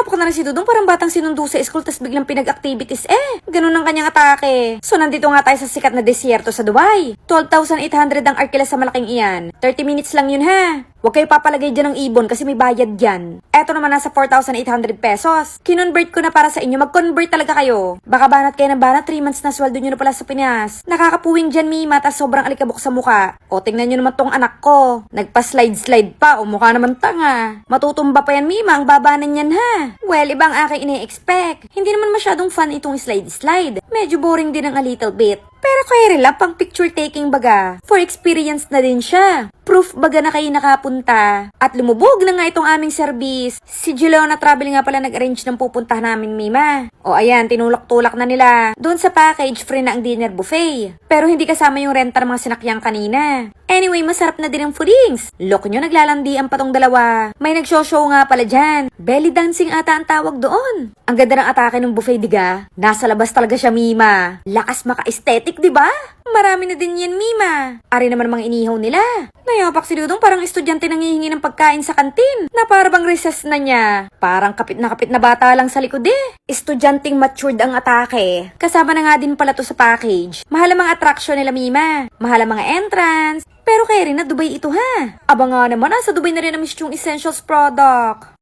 Pumapak na si Dudong parang batang sinundo sa school tas biglang pinag-activities Ganun ang kanyang atake. So nandito nga tayo sa sikat na desierto sa Dubai. 12,800 ang arkila sa malaking iyan. 30 minutes lang yun ha. Huwag kayo papalagay dyan ng ibon kasi may bayad dyan. Eto naman nasa 4,800 pesos. Kinonvert ko na para sa inyo. Mag-convert talaga kayo. Baka banat kayo ng banat, 3 months na sweldo nyo na pala sa Pinas. Nakakapuwing dyan, Mima, tas sobrang alikabok sa muka. O, tingnan nyo naman tong anak ko. Nagpa-slide-slide pa, o mukha naman tanga. Matutumba pa yan, Mima, ang babanan yan ha. Well, ibang aking ine-expect. Hindi naman masyadong fun itong slide-slide. Medyo boring din ang a little bit. Pero kaya rin lang pang picture taking baga. For experience na din siya. Proof baga na kayo nakapunta. At lumubog na nga itong aming service. Si Gileona Travel nga pala nag-arrange ng pupuntahan namin, Mima. O ayan, tinulak-tulak na nila. Doon sa package, free na ang dinner buffet. Pero hindi kasama yung renta ng mga sinakyang kanina. Anyway, masarap na din ang foodings. Loko nyo, naglalandian pa tong dalawa. May nag-show nga pala dyan. Belly dancing ata ang tawag doon. Ang ganda ng atake ng buffet, diga. Nasa labas talaga siya, Mima. Lakas maka-aesthetic, diba? Marami na din yan, Mima. Ari naman mga inihaw nila. Nayapak si Dudong parang estudyante nangihingi ng pagkain sa kantin. Na para bang recess na niya. Parang kapit na bata lang sa likod Estudyanteng matured ang atake. Kasama na nga din pala to sa package. Mahal ang mga attraction nila, Mima. Mahal ang mga entrance. Pero kaya rin na Dubai ito ha. Aba nga naman, sa Dubai na rin na-miss yung essentials product.